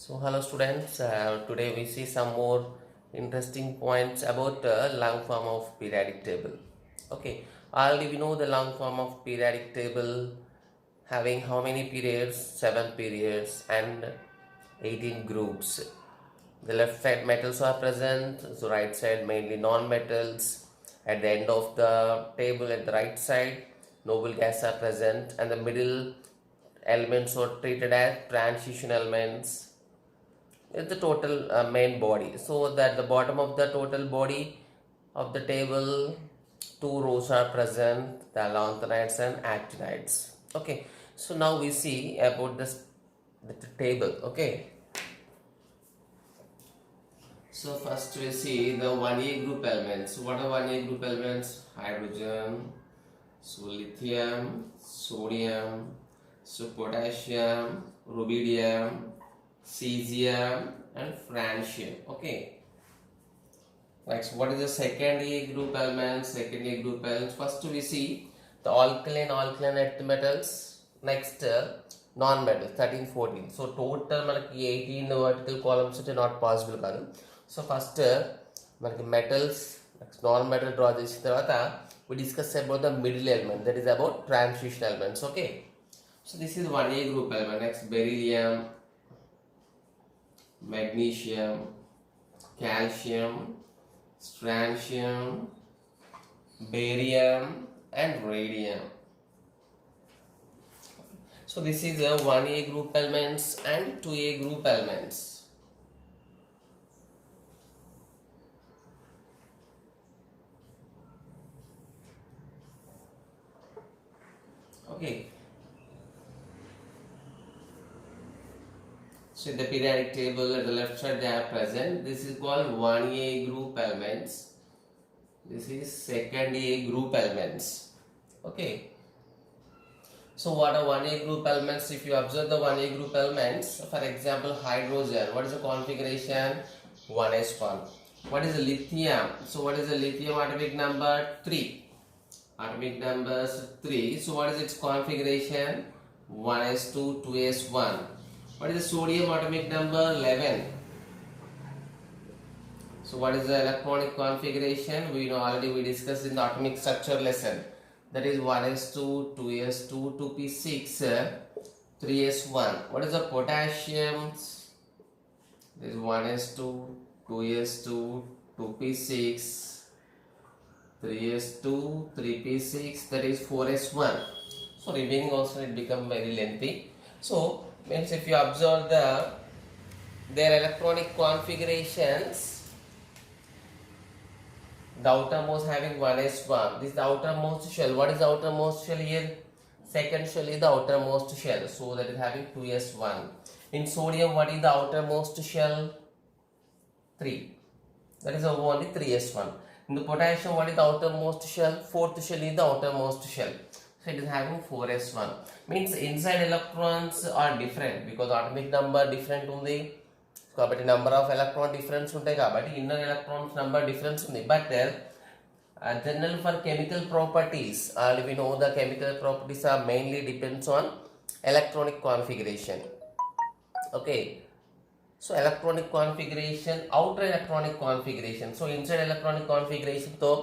So hello students, today we see some more interesting points about the long form of periodic table. Okay, already we know the long form of periodic table having how many periods? 7 periods and 18 groups. The left side metals are present, so right side mainly non-metals. At the end of the table at the right side, noble gas are present, and the middle elements are treated as transition elements is the total main body. So that the bottom of the total body of the table, two rows are present, the lanthanides and actinides. Okay, so now we see about the table. Okay, so first we see the 1A group elements. What are 1A group elements? Hydrogen, so lithium, sodium, so potassium, rubidium, cesium and francium. Okay, next, what is the second A group elements? Second A group elements, first we see the alkaline earth metals. Next, non-metals 13 14. So total మనకి 18 vertical columns ఉంటే not possible కాదు. So first మనకి metals, next non-metal draw చేసిన తర్వాత we discuss about the middle element, that is about transition elements. Okay, so this is 1A group element. Next, beryllium, magnesium, calcium, strontium, barium and radium. So this is a 1A group elements and 2A group elements. Okay, so in the periodic table at the left side they are present. This is called 1A group elements. This is second A group elements. Okay, so what are 1A group elements? If you observe the 1A group elements, for example hydrogen, what is the configuration? 1s1. What is the lithium? So what is the lithium atomic number? 3. Atomic numbers 3. So what is its configuration? 1s2, 2s1. What is the sodium atomic number? 11. So what is the electronic configuration? We know already, we discussed in the atomic structure lesson. That is 1s2, 2s2, 2p6, 3s1. What is the potassium? This is 1s2, 2s2, 2p6, 3s2, 3p6, that is 4s1. So remaining also it become very lengthy. So means if you observe their electronic configurations, the outermost having 1s1. This is the outermost shell. What is the outermost shell here? Second shell is the outermost shell. So that is having 2s1. In sodium, what is the outermost shell? 3. That is only 3s1. In the potassium, what is the outermost shell? Fourth shell is the outermost shell. So it is having 4s1. Means inside electrons are different because atomic number different ఉంది కాబట్టి number of electron difference ఉంటాయి కాబట్టి inner electrons number difference ఉంది. But general for chemical properties all we know the chemical properties are mainly depends on electronic configuration. Okay, so electronic configuration, outer electronic configuration. So inside electronic configuration, though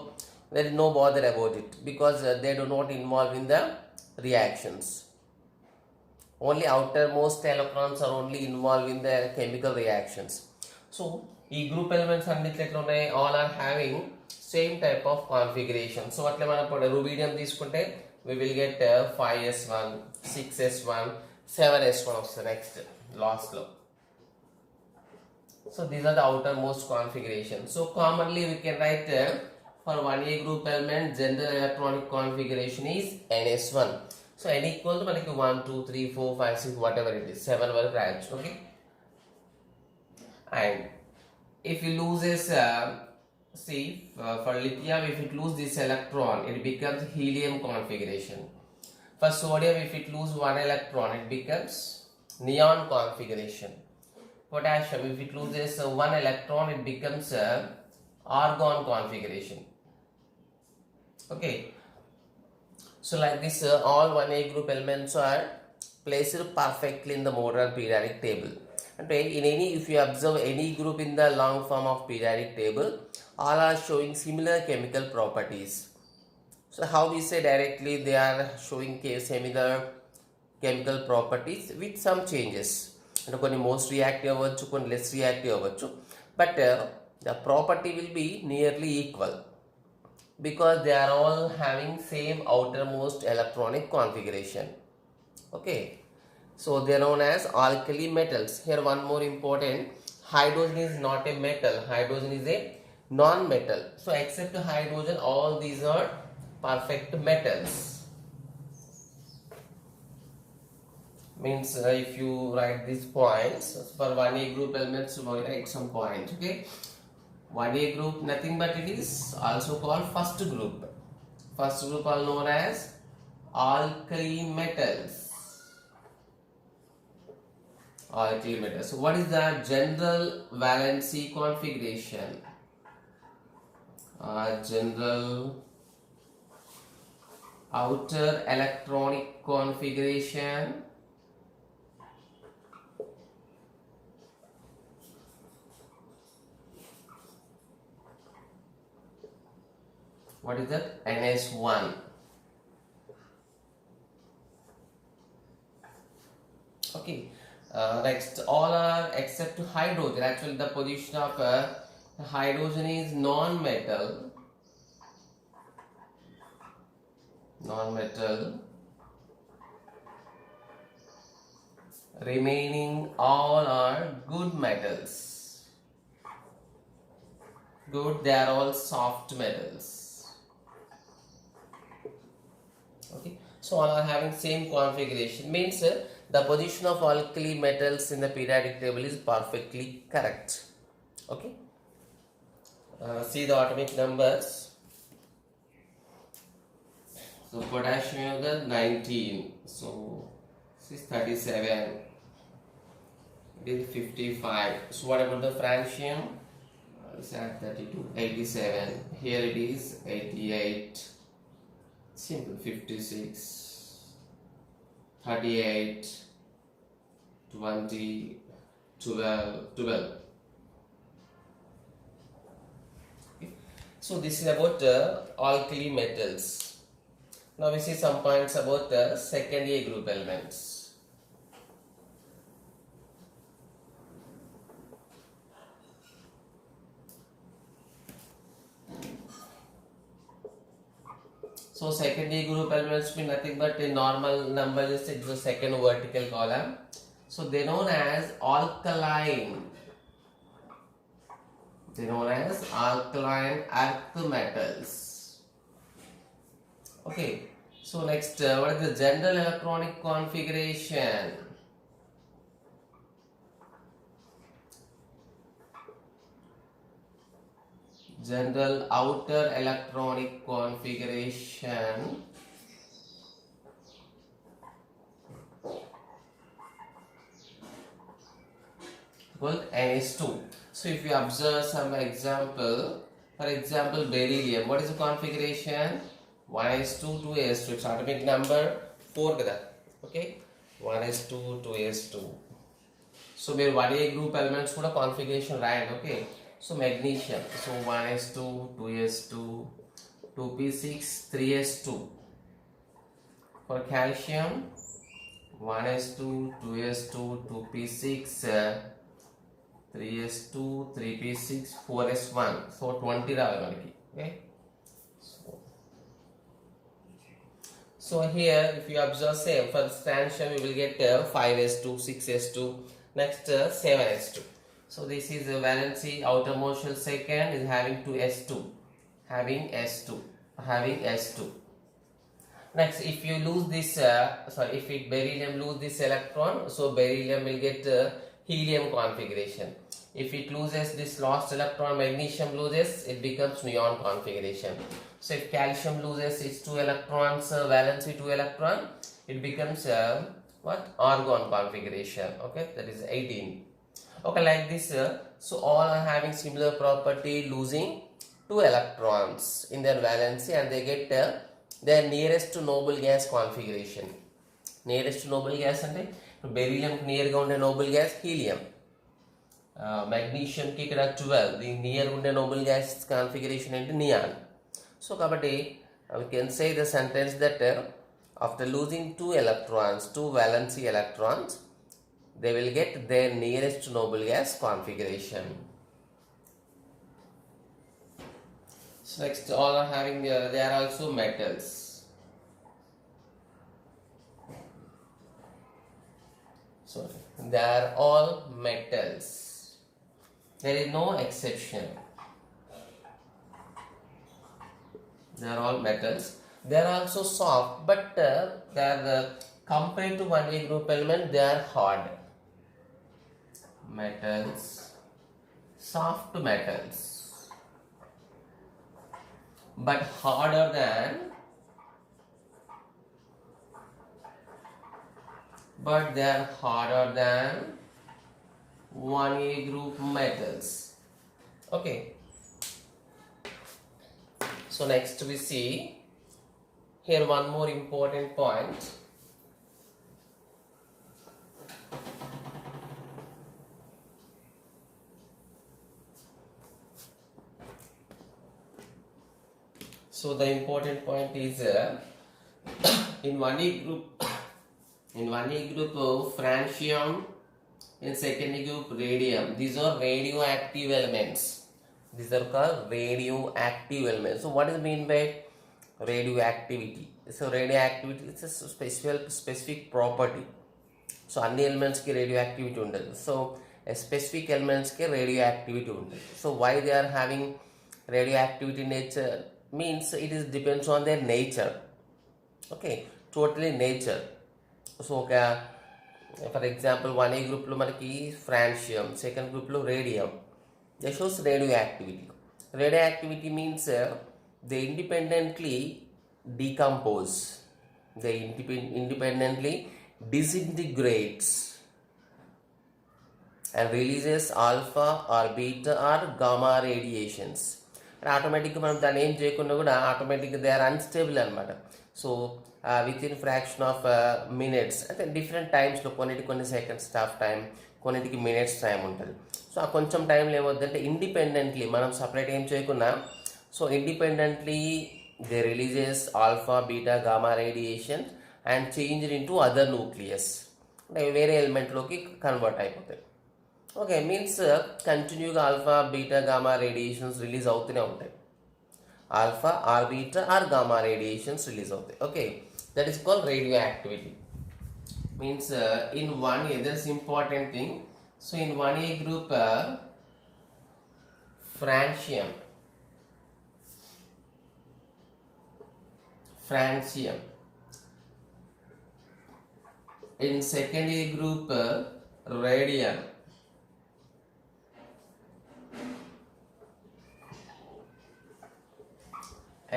there is no bother about it because they do not involve in the reactions. Only outermost electrons are only involved in the chemical reactions. So ఈ group elements అన్నిట్లో ఎట్లా ఉన్నాయి? All are having same type of configuration. So అట్లా మనం ఇప్పుడు rubidium తీసుకుంటే we will get 5s1, 6s1, 7s1 వస్తుంది next last లో. So these are the outermost configuration. So commonly we can write for 1A group element general electronic configuration is ns1. So n equal to మనకి 1 2 3 4 5 6 whatever it is 7 వరకు రాయొచ్చు. Okay, and if you lose this see for lithium, if it lose this electron it becomes helium configuration. For sodium, if it lose one electron it becomes neon configuration. Potassium, if it loses one electron it becomes argon configuration. Okay, so like this all 1A group elements are placed perfectly in the modern periodic table. అంటే in any, if you observe any group in the long form of periodic table, all are showing similar chemical properties. So how we say directly they are showing similar chemical properties with some changes. అంటే కొన్ని most reactive అవ్వచ్చు, కొన్ని less reactive అవ్వచ్చు, but the property will be nearly equal because they are all having same outermost electronic configuration. Okay, so they are known as alkali metals. Here one more important, hydrogen is not a metal, hydrogen is a non-metal. So except hydrogen, all these are perfect metals. Means if you write these points for 1A group elements, you write some points. Okay, 1A group nothing but it is also called first group. First group are known as alkali metals. Alkali metals. So what is the general valency configuration? General outer electronic configuration. What is that? NS1. Okay. Next, all are except hydrogen. Actually, the position of hydrogen is non-metal. Non-metal. Remaining all are good metals. Good, they are all soft metals. Okay, so all are having same configuration, means the position of alkali metals in the periodic table is perfectly correct. Okay, see the atomic numbers. So potassium you got 19, so this is 37, it is 55. So what about the francium? It's at 32, 87. Here it is 88. Simple, 56, 38, 20, 12. Okay. So this is about alkali metals. Now we see some points about the second A group elements. So second A group elements mean nothing but a normal number is the second vertical column. So they known as alkaline. They known as alkaline earth metals. Okay. So next, what is the general electronic configuration? General outer electronic configuration called NS2. So if you observe some example, for example beryllium, what is the configuration? 1s2 2s2, its atomic number 4 kada. Okay, 1s2 2s2. So mere 1A group elements kuda configuration right. Okay, so magnesium, so 1s2 2s2 2p6 3s2. For calcium, 1s2 2s2 2p6 3s2 3p6 4s1. So 20 రావాలి మనకి. Okay, so here if you observe same for francium we will get 5s2 6s2, next 7s2. So this is a valency outermost shell second is having 2s2, having s2. Next, if you lose this if beryllium lose this electron, so beryllium will get helium configuration. If it loses this lost electron, magnesium loses, it becomes neon configuration. So if calcium loses its 2 electrons, valency 2 electron, it becomes what? Argon configuration. Okay, that is 18. Okay, like this. So all are having similar property, losing 2 electrons in their valency, and they get their nearest to noble gas configuration. Nearest to noble gas ante beryllium near ga unde noble gas helium. మెగ్నీషియంకి ఇక్కడ 12, దీని near ఉండే Nobel gas configuration ఏంటి neon. So కాబట్టి we can say the sentence that after losing 2 electrons, 2 valency electrons, they will get their nearest noble gas configuration. So next, all are having they are also metals. So they are all metals. There is no exception. They are all metals. They are also soft, but they are compared to 1A group element, they are hard. Metals, soft metals, but harder than. But they are harder than 1A group metals. Okay. So next we see here one more important point. So the important point is in 1A group francium, in second group radium. These are radioactive elements. These are called radioactive elements. So what is mean by radioactivity? So radioactivity is a specific property. So అన్ని ఎలిమెంట్స్కి radioactivity ఉండదు. So specific ఎలిమెంట్స్కి radioactivity ఉండదు. So why they are having radioactivity nature means it is depends on their nature. Okay, totally nature. So ఒక for example 1A గ్రూప్లో మనకి francium, second గ్రూప్లో radium. That shows radioactivity. Radioactivity means they independently decompose. They independently disintegrates and releases alpha or beta or gamma radiations. ఆటోమేటిక్గా మనం దాన్ని ఏం చేయకుండా కూడా ఆటోమేటిక్గా దే ఆర్ అన్స్టేబుల్ అనమాట. So within fraction of minutes, అంటే డిఫరెంట్ టైమ్స్లో కొన్ని సెకండ్స్ ఆఫ్ టైం, కొన్నిటికి మినిట్స్ టైం ఉంటుంది. సో ఆ కొంచెం టైంలో ఏమవుతుందంటే ఇండిపెండెంట్లీ మనం సపరేట్ ఏం చేయకుండా, so independently they releases alpha beta gamma radiation and change into other nucleus, అంటే వేరే ఎలిమెంట్లోకి కన్వర్ట్ అయిపోతాయి. ఓకే, మీన్స్ కంటిన్యూగా alpha beta gamma radiations release అవుతూనే ఉంటాయి. Alpha or beta or gamma radiations release అవుతాయి. Okay, that is called radio activity. Means in 1A, that's important thing. So in 1A group francium, in second A group radium,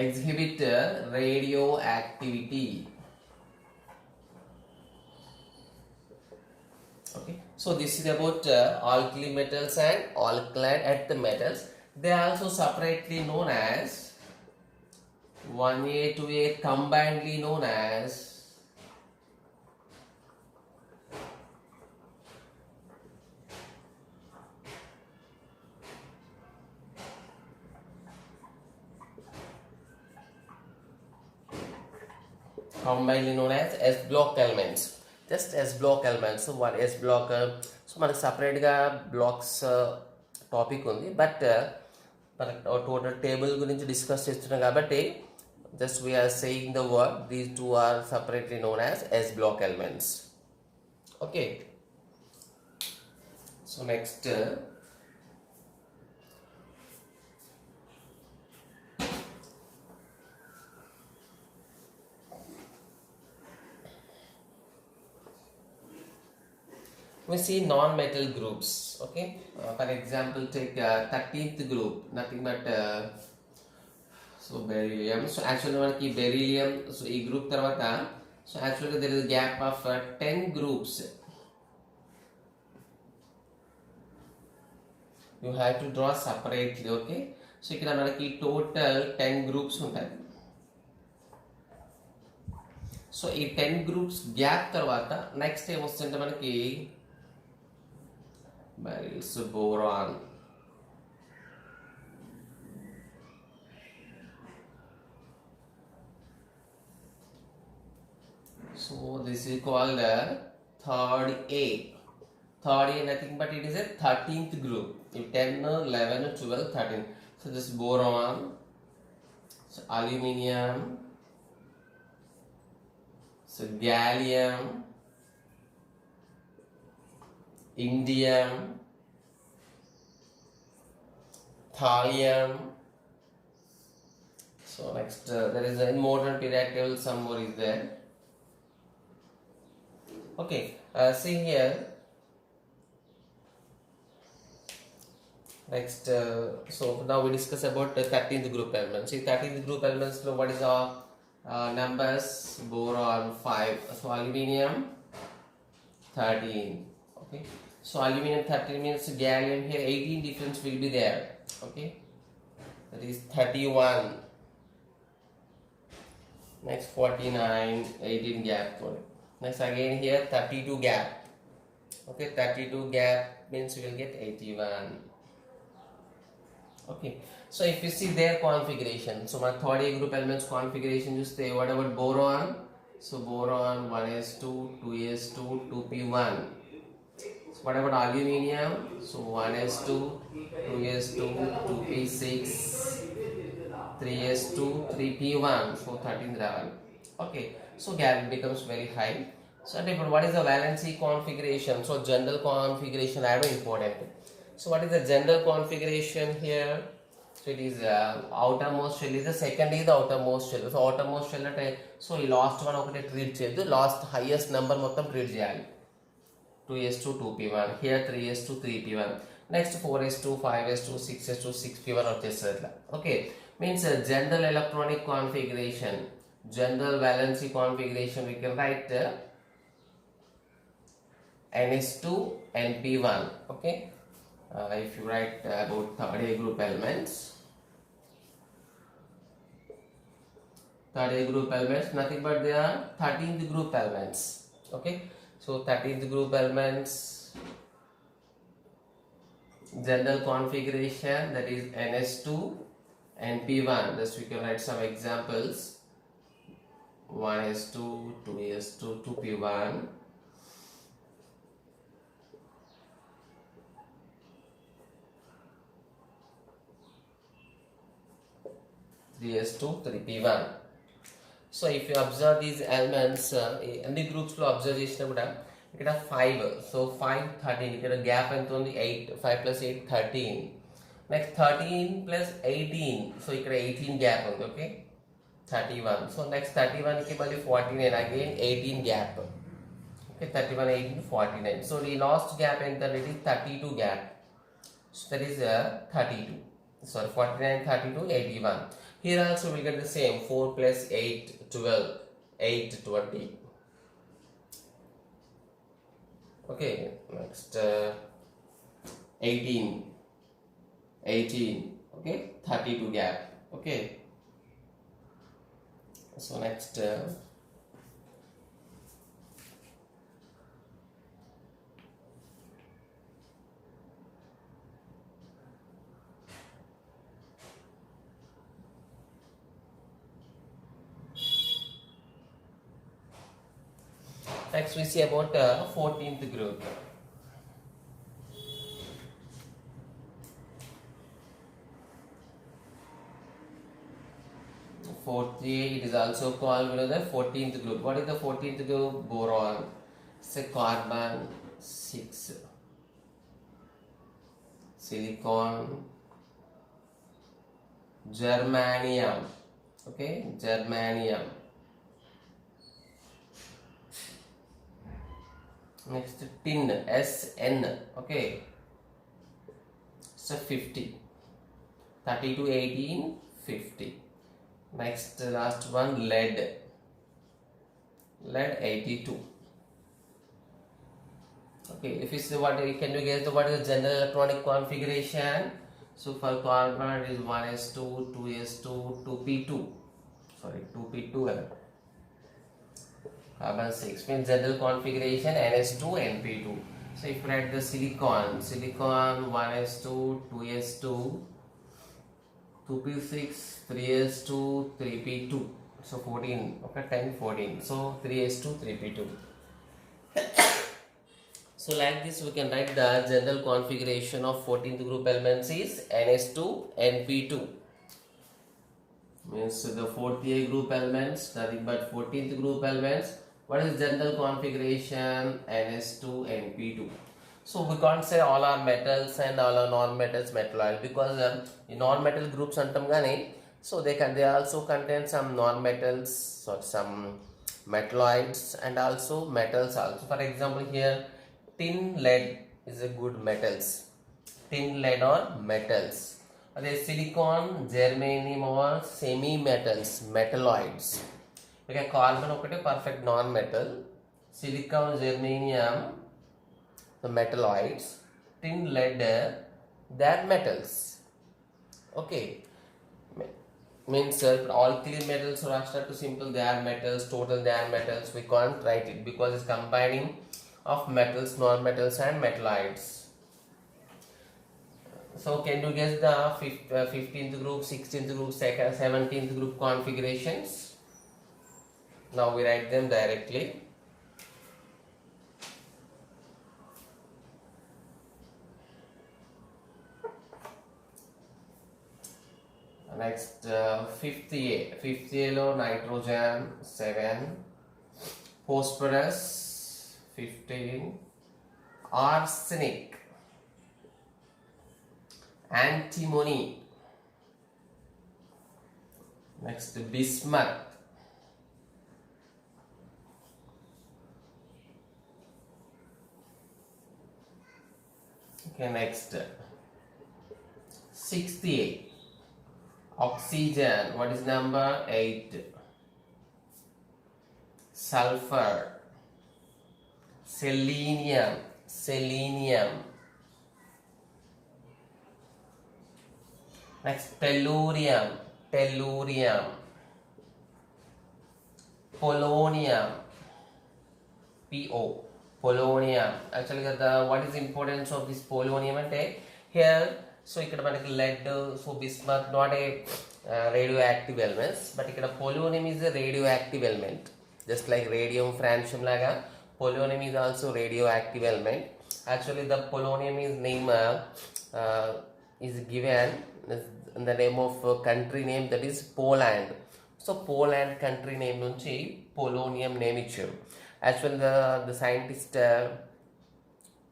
exhibit radioactivity. Okay, so this is about alkali metals and alkaline earth metals. They are also separately known as 1A to A, combinedly known as S block elements. Just S block elements. So what S block? So మనకి సపరేట్గా blocks topic ఉంది, but మనకి total table గురించి discuss చేస్తున్నాం కాబట్టి just we're saying the word. These two are separately known as S block elements. Okay, so next we see non-metal groups. Okay, for example take 13th group, nothing but so beryllium. So actually మనకి beryllium, so ఈ group తర్వాత so actually there is a gap of 10 groups. You have to draw separately. Okay, so ఇక్కడ మనకి total 10 groups ఉంటాయి. So ఈ 10 groups gap తర్వాత next ఏమొస్తుంటే మనకి beryls, boron. So this is called third A. Third A nothing but it is a 13th group. If 10, 11, 12, 13. So this boron, so aluminium, so gallium, indium, thallium. So next there is a modern periodic table, some more is there. Okay, see here. Next, so now we discuss about the 13th group elements. See 13th group elements, so what is our numbers? Boron 5, so aluminium 13. Okay, so aluminium 13 means gallium here 18 difference will be there. Okay, that is 31. Next 49, 18 gap. Next again here 32 gap. Okay, 32 gap means we will get 81. Okay, so if you see their configuration, so my third A group elements configuration, just say what about boron? So boron 1s2, 2s2, 2p1. So what about aluminium? So 1s2, 2s2, 2p6, 3s2, 3p1, so 13 level. Okay, so gap becomes very high. So what is the valency configuration? So general configuration are important. So what is the general configuration here? So it is outermost shell is the second is the outermost shell. So outermost shell so ఈ last one ఒకటి treat చేయొద్దు, last highest number మొత్తం treat చేయాలి. 2s2 2p1, here 3s2 3p1, next 4s2 5s2 6s2 6p1 వచ్చేస్తుంది అట్లా. Okay, means general electronic configuration, general valency configuration we can write ns2 and p1. Okay, if you write about third A group elements, third A group elements nothing but they are 13th group elements. Okay, so 13th group elements general configuration, that is ns2 and p1. Just we can write some examples. 1s2, 2s2, 2p1, 3s2, 3p1. So if you observe these elements, any groups lo observe chesina kuda ikkada 5, so 5 13, ikkada gap enta undi 8, 5 plus 8 13. Next 13 plus 18, so ikkada 18 gap undi. Okay, 31. So next 31 ki mali 49, again 18 gap. Okay, 31 18 49. So the last gap enter it is 32 gap. So that is 32. Sorry, 49 32 81. Here also we get the same, 4 plus 8 12, 8 20. Okay, next 18 18. Okay, 32 gap. Okay, so next next we see about 14th group. It is also called the 14th group. What is the 14th group? Boron. It's a carbon 6, silicon, germanium. Okay, germanium. Next tin, SN. Okay, so 50, 32 18 50. Next last one, lead 82. Okay, if you see what can you guess what is the general electronic configuration? So for carbon it is 1s2, 2s2, 2p2, sorry 2p2, carbon 6 means general configuration ns2 np2. So if you write the silicon 1s2, 2s2, 2p6, 3s2, 3p2. So 14, okay, 10, 14. So 3s2, 3p2. So like this we can write the general configuration of 14th group elements is ns2, np2. Means the 40th group elements, nothing but 14th group elements. What is general configuration? ns2, np2. So we can't say all are metals and all are non-metals metalloid because in non-metal groups antam gani, so they also contain some non-metals or some metalloids and also metals also. For example, here tin lead is a good metals. Tin lead or metals. Silicon, germanium or semi-metals, metalloids. Okay, carbon okate perfect non-metal. Silicon, germanium, the metalloids. Tin lead, they are metals. Okay, means all clear metals or abstract to simple, they are metals. Total, they are metals. We can't write it because it's combining of metals, non-metals and metalloids. So can you guess the 15th group, 16th group, 17th group configurations? Now we write them directly. Next, 5th yellow, nitrogen 7, phosphorus 15, arsenic, antimony, next bismuth, okay, next 68, oxygen, what is number 8, sulfur, selenium, next tellurium, polonium, PO, polonium. Actually, what is the importance of this polonium? And here, so ikkada manaki lead, so bismuth not a radioactive elements, but ikkada polonium is a radioactive element. Just like radium, francium laga, polonium is also radioactive element. Actually, the polonium is name is given in the name of country name, that is Poland. So Poland country name nunchi polonium name icharu. Actually the scientist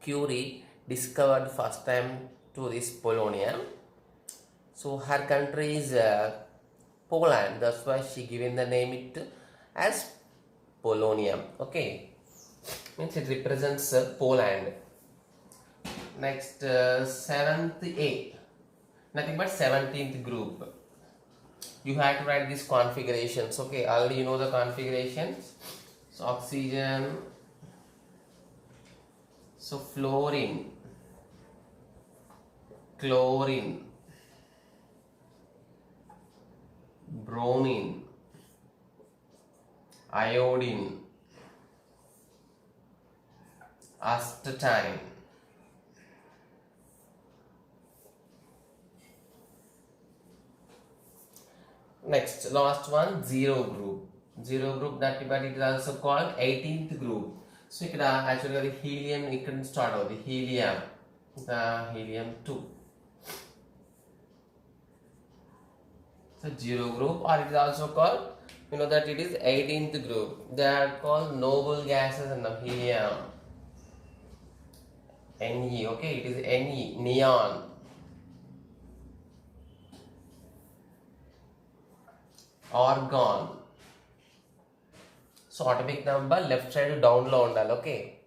Curie discovered first time to this polonium. So her country is Poland, that's why she given the name it as polonium. Okay, means it represents Poland. Next 7th A, nothing but 17th group. You have to write these configurations. Okay, already you know the configurations. So oxygen, so fluorine, chlorine, bromine, iodine, astatine, next last one, zero group. That but it is also called 18th group. So ikkada actually the helium ikkada start avudi, helium 2. So zero group, or it is also called, you know that it is 18th group. They are called noble gases and the helium. Ne, okay, it is Ne, neon. Argon. So atomic number left side down low undali, okay.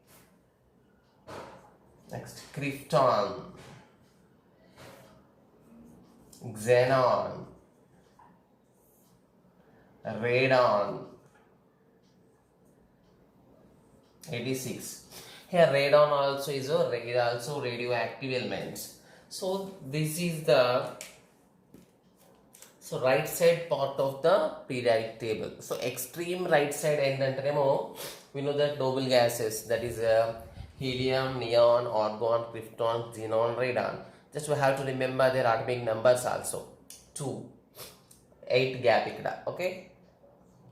Next krypton, xenon, radon, 86. Here radon also is also radioactive elements. So this is the right side part of the periodic table. So extreme right side endantaremo, we know that noble gases, that is helium, neon, argon, krypton, xenon, radon. Just we have to remember their atomic numbers also. 2, 8 gap ikkada, okay?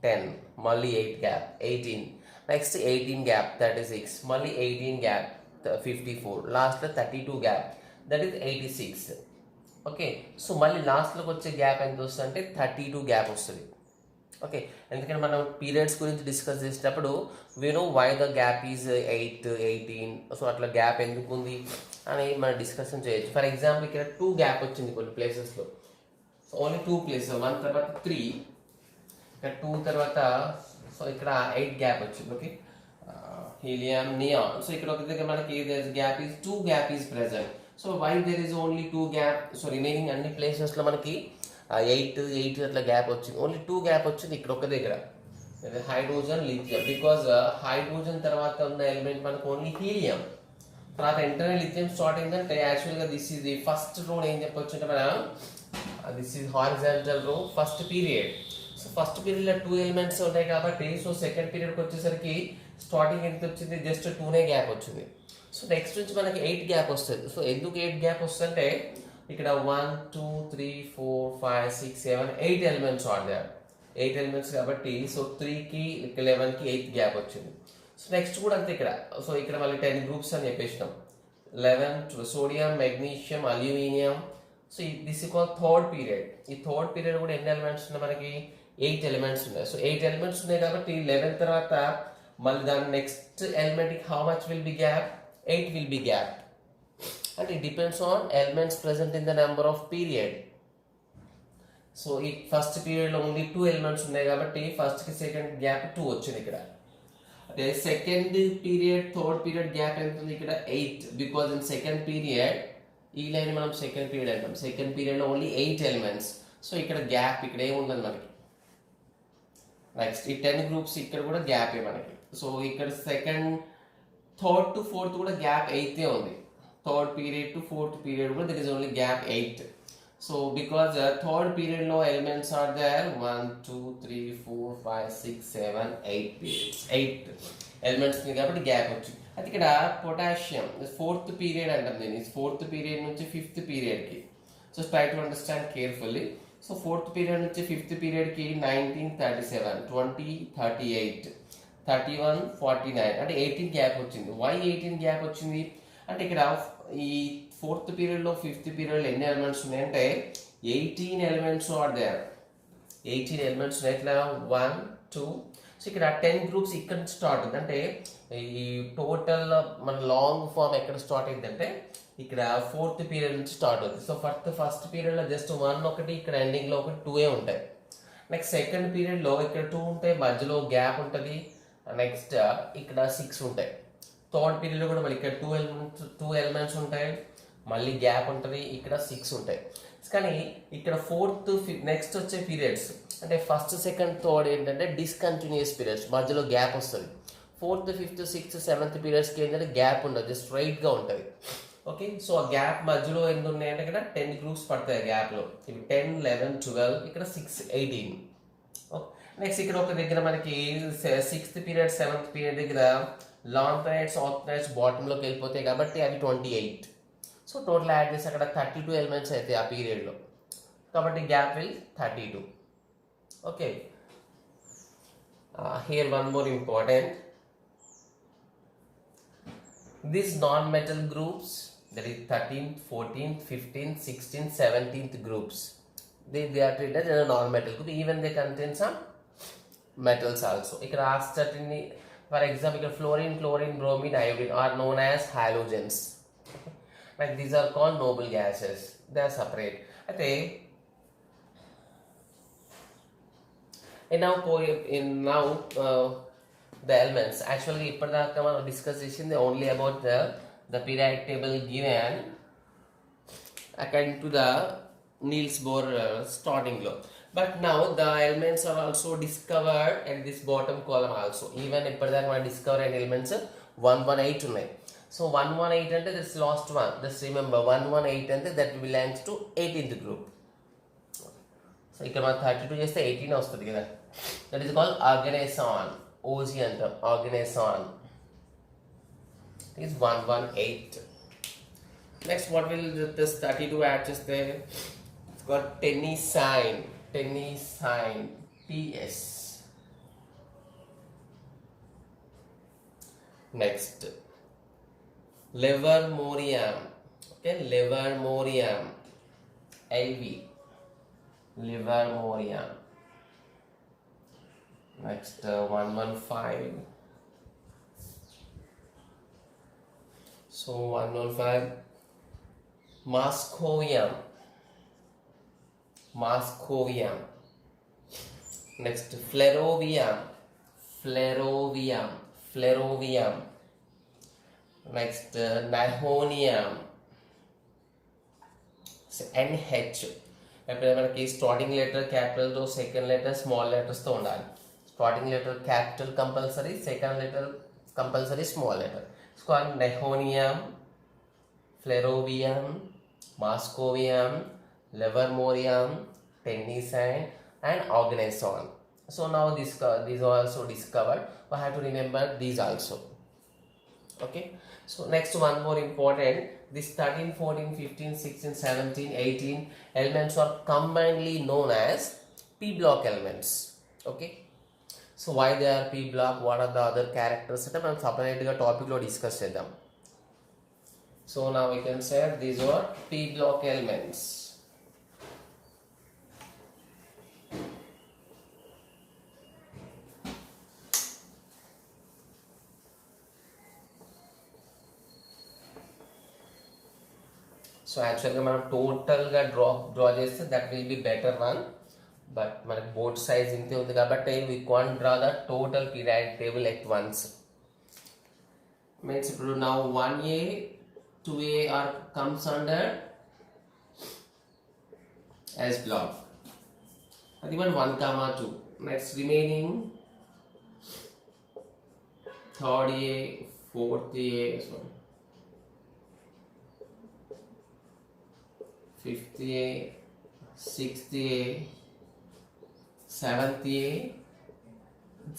10, మళ్ళీ 8 gap, 18. Next 18 gap, 36. మళ్ళీ 18 gap, 54. లాస్ట్లో 32 gap, that is 86. Okay, so మళ్ళీ లాస్ట్లోకి వచ్చే gap ఎంత వస్తుంది అంటే 32 gap వస్తుంది. Okay, ఎందుకంటే మనం పీరియడ్స్ గురించి డిస్కస్ చేసేటప్పుడు we know why the gap is 8, 18. So అట్లా గ్యాప్ ఎందుకు ఉంది అని మనం డిస్కషన్ చేయొచ్చు. ఫర్ ఎగ్జాంపుల్ ఇక్కడ 2 గ్యాప్ వచ్చింది కొన్ని ప్లేసెస్లో. సో ఓన్లీ 2 ప్లేసెస్, 1 తర్వాత 3, ఇక్కడ 2 తర్వాత, సో ఇక్కడ 8 గ్యాప్ వచ్చింది. Okay, helium, neon. సో ఇక్కడ ఒక దగ్గర మనకి gap is 2 gap is present. So why there is only 2 gap? So remaining అన్ని ప్లేసెస్లో మనకి 8 అట్లా గ్యాప్ వచ్చింది. ఓన్లీ 2 గ్యాప్ వచ్చింది ఇక్కడ ఒక దగ్గర, హైడ్రోజన్, లిథియం. బికాజ్ హైడ్రోజన్ తర్వాత ఉన్న ఎలిమెంట్ మనకు ఓన్లీ హీలియం, తర్వాత ఇంటర్నల్ లిథియం స్టార్ట్ అయిందంటే యాక్చువల్గా this is the first row. ఏం చెప్పొచ్చు అంటే మనం దిస్ ఈజ్ హారిజాంటల్ రో, ఫస్ట్ పీరియడ్. సో ఫస్ట్ పీరియడ్లో 2 ఎలిమెంట్స్ ఉంటాయి కాబట్టి, సో సెకండ్ పీరియడ్కి వచ్చేసరికి స్టార్టింగ్ ఎంత వచ్చింది? జస్ట్ 2నే గ్యాప్ వచ్చింది. సో నెక్స్ట్ నుంచి మనకి 8 గ్యాప్ వస్తుంది. సో ఎందుకు 8 గ్యాప్ వస్తుందంటే ఇక్కడ 1, 2, 3, 4, 5, 6, 7, 8 ఎలిమెంట్స్ ఆడారు. 8 ఎలిమెంట్స్ కాబట్టి సో 3కి 11కి 8 గ్యాప్ వచ్చింది. సో నెక్స్ట్ కూడా అంతే ఇక్కడ. సో ఇక్కడ మళ్ళీ 10 గ్రూప్స్ అని చెప్పేసినాం. 11 sodium, magnesium, aluminium. So this is call third period. ఈ థర్డ్ పీరియడ్ కూడా ఎన్ని ఎలిమెంట్స్ ఉన్నాయి మనకి? 8 ఎలిమెంట్స్ ఉన్నాయి. సో 8 ఎలిమెంట్స్ ఉన్నాయి కాబట్టి 11 తర్వాత మళ్ళీ దాని నెక్స్ట్ ఎలిమెంట్కి how much will be gap? 8 will be gap, and it depends on elements present in the number of period. So ఈ ఫస్ట్ పీరియడ్లో ఓన్లీ 2 ఎలిమెంట్స్ ఉన్నాయి కాబట్టి ఫస్ట్కి సెకండ్ గ్యాప్ 2 వచ్చింది ఇక్కడ. అంటే second period third period gap ఎంత ఉంది ఇక్కడ? 8. బికాజ్ ఇన్ సెకండ్ పీరియడ్, ఈ లైన్ మనం సెకండ్ పీరియడ్ అంటాం. సెకండ్ పీరియడ్లో ఓన్లీ 8 ఎలిమెంట్స్. సో ఇక్కడ గ్యాప్ ఇక్కడ ఏముందని మనకి. నెక్స్ట్ ఈ 10 గ్రూప్స్ ఇక్కడ కూడా గ్యాపే మనకి. సో ఇక్కడ సెకండ్, థర్డ్ టు ఫోర్త్ కూడా గ్యాప్ 8 ఉంది. Third period to fourth period కూడా there is only gap 8. So because third పీరియడ్లో elements are there 1, 2, 3, 4, 5, 6, 7, 8 periods, 8 elements ఉంది కాబట్టి గ్యాప్ వచ్చింది. అది ఇక్కడ పొటాషియం ఫోర్త్ పీరియడ్ అంటాం దీన్ని. ఫోర్త్ పీరియడ్ నుంచి ఫిఫ్త్ పీరియడ్కి. So try to understand carefully. So fourth period నుంచి ఫిఫ్త్ పీరియడ్కి 1937, 20, 38, 31, 49 అంటే 18 గ్యాప్ వచ్చింది. వై 18 గ్యాప్ వచ్చింది అంటే ఇక్కడ ఈ ఫోర్త్ పీరియడ్లో ఫిఫ్త్ పీరియడ్లో ఎన్ని ఎలిమెంట్స్ ఉన్నాయంటే 18 ఎలిమెంట్స్ ఆర్ దేర్. 18 ఎలిమెంట్స్ ఉన్నాయి. ఇట్లా 1, 2. సో ఇక్కడ 10 గ్రూప్స్ ఇక్కడ నుంచి స్టార్ట్ అవుతుంది. అంటే ఈ టోటల్ మన లాంగ్ ఫామ్ ఎక్కడ స్టార్ట్ అయింది అంటే ఇక్కడ ఫోర్త్ పీరియడ్ నుంచి స్టార్ట్ అవుతుంది. సో ఫస్ట్ పీరియడ్లో జస్ట్ 1 ఒకటి, ఇక్కడ ఎండింగ్లో ఒకటి 2 ఉంటాయి. నెక్స్ట్ సెకండ్ పీరియడ్లో ఇక్కడ 2 ఉంటాయి, మధ్యలో గ్యాప్ ఉంటుంది. నెక్స్ట్ ఇక్కడ 6 ఉంటాయి. థర్డ్ పీరియడ్లో కూడా మళ్ళీ ఇక్కడ 2 ఎలిమెంట్స్ ఉంటాయి, మళ్ళీ గ్యాప్ ఉంటుంది, ఇక్కడ 6 ఉంటాయి. కానీ ఇక్కడ ఫోర్త్ నెక్స్ట్ వచ్చే పీరియడ్స్ అంటే ఫస్ట్, సెకండ్, థర్డ్ ఏంటంటే డిస్కంటిన్యూస్ పీరియడ్స్, మధ్యలో గ్యాప్ వస్తుంది. ఫోర్త్, ఫిఫ్త్, సిక్స్త్, సెవెంత్ పీరియడ్స్కి ఏంటంటే గ్యాప్ ఉండదు, జస్ట్ స్ట్రైట్గా ఉంటుంది. ఓకే, సో ఆ గ్యాప్ మధ్యలో ఎన్ని ఉన్నాయంటే ఇక్కడ 10 గ్రూప్స్ పడతాయి గ్యాప్లో. ఇవి 10, 11, 12, ఇక్కడ 6, 18. నెక్స్ట్ ఇక్కడ ఒక దగ్గర మనకి 6th పీరియడ్, 7th పీరియడ్ దగ్గర లాంథనైట్స్, ఆక్టనైట్స్ బాటంలోకి వెళ్ళిపోతాయి కాబట్టి అవి 28. సో టోటల్ యాడ్ చేసి అక్కడ 32 ఎలిమెంట్స్ అవుతాయి ఆ పీరియడ్లో, కాబట్టి gap will 32. Okay, here one more important. These non-metal groups, that is 13th, 14th, 15th, 16th, 17th groups, they are treated as a non-metal group. Even they contain some metals also. ఇక్కడ certainly, for example, ఇక్కడ fluorine, chlorine, bromine, iodine are known as halogens. Like these are called noble gases. They are separate. అయితే now the elements. Actually ఇప్పటిదాకా మనం discuss చేసింది only about the periodic table given according to the Niels Bohr starting law. But now the elements are also discovered at this bottom column also. Even ఇప్పటిదాకా మనం discover అయిన elements 118 ఉన్నాయి. So 118 అంటే this last one. Just remember 118 అంటే that belongs to 18th group. So ఇక్కడ మనం 32 చేస్తే 18 వస్తుంది కదా. That is called organezon. OG అంటాం, ఆర్గనైజాన్. is 118. Next, what will this 32 add just there? It's got tennessine, TS. Next, livermorium, okay, livermorium, LV, livermorium. Next, 115. So 115, Moscovium. Next, Flerovium. Next, Nihonium. So NH. ఎప్పుడైనా మనకి starting letter క్యాపిటల్తో second letter small లెటర్స్తో ఉండాలి. Starting letter capital compulsory, second letter compulsory small letter. So nihonium, flerovium, moscovium, livermorium, tennessine, and organezon. So now these are also discovered. We have to remember these also. Okay. So next one more important. This 13, 14, 15, 16, 17, 18 elements are combinedly known as P block elements. Okay. So why they are P block? What are the other characters? మనం separately topic లో discuss చేద్దాం. So now we can say these are P block elements. So యాక్చువల్గా మనం టోటల్గా draw చేస్తే that will be better one, but మనకి board size ఇంతే ఉంది కాబట్టి we can't draw the total periodic table at once. Means ఇప్పుడు నా 1A 2A are comes under S block, అది మన 1, 2. Next remaining 3rd A 4th A, sorry, 5th A, 6th A, 7th A,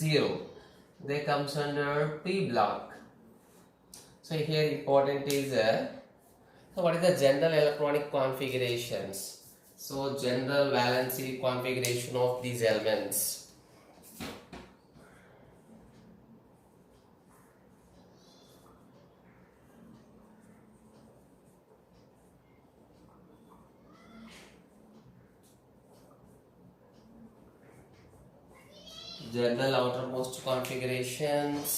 0. They comes under P block. So here important is so what is the general electronic configurations? So general valency configuration of these elements. General outermost configurations.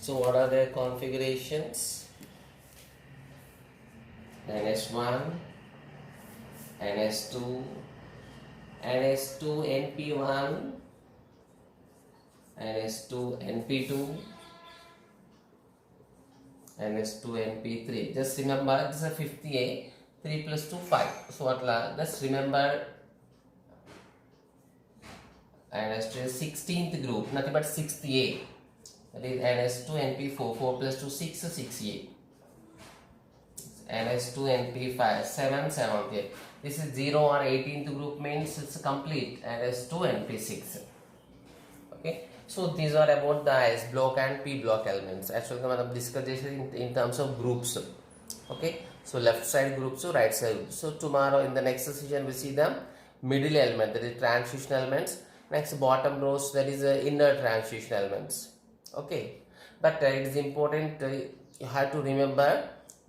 So what are their configurations? NS1, NS2, NS2 NP1, NS2 NP2, NS2 NP3. Just remember this is a 50A, 3 plus 2 5. So what? Just remember NS2 is 16th group, nothing but 6th A. That is NS2 NP4, 4 plus 2 6, 6A. NS2 NP5, 7, 7th A. This is 0 or 18th group means it's complete. NS2 NP6. Okay. So these are about the S block and P block elements. Actually we have discussed in terms of groups. Okay. So left side groups, right side groups. So tomorrow in the next session we see the middle element, that is transition elements. Next bottom rows, that is inner transition elements. Okay, but it is important you have to remember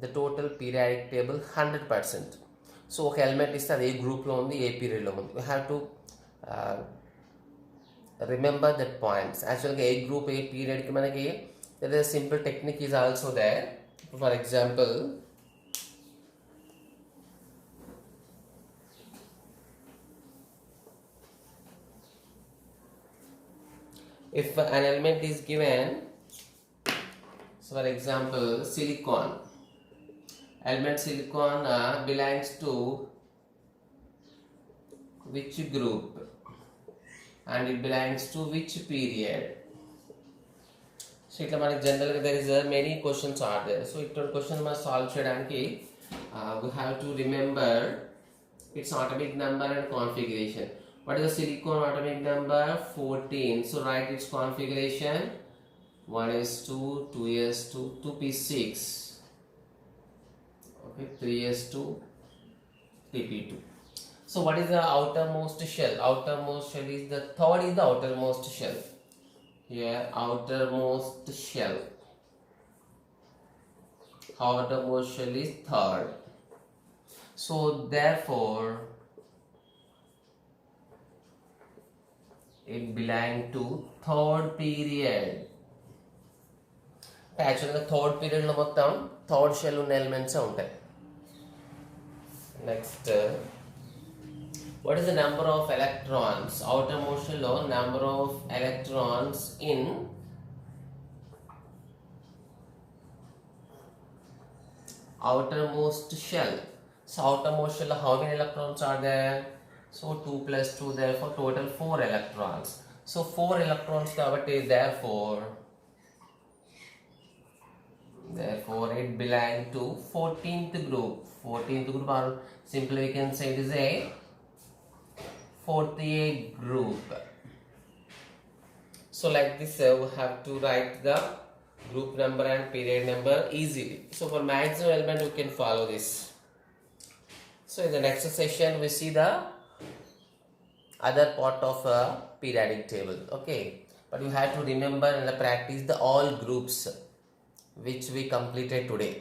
the total periodic table 100%. So ఒక element ఇస్తే అది ఏ గ్రూప్లో ఉంది, ఏ పీరియడ్లో ఉంది. You have to remember that points. యాక్చువల్గా ఏ గ్రూప్ ఏ పీరియడ్కి మనకి that is simple technique is also there. For example If an element is given, so for example, silicon. Element silicon belongs to which group and it belongs to which period? So ఇట్లా మనకి జనరల్గా there is many questions are there. So ఇటువంటి question మనం solve చేయడానికి we have to remember its atomic number and configuration. What is the silicon atomic number? 14. So write its configuration. 1s2, 2s2, 2p6. Okay, 3s2, 3p2. So what is the outermost shell? Outermost shell is the third is the outermost shell. Here outermost shell. Outermost shell is third. So therefore it belongs to third period. Actually third period lo mottam third shell ఉన్న elements ఉంటాయి. Next, what is the number of electrons? Outermost shell lo number of electrons in outermost shell. So outermost shell how many electrons are there? So 2 plus 2, therefore total 4 electrons. So 4 electrons kabatti therefore it belongs to 14th group. 14th group, or simply we can say it is a 48 group. So like this we have to write the group number and period number easily. So for maximum element we can follow this. So in the next session we see the other part of a periodic table. Okay, but you have to remember and practice the all groups which we completed today.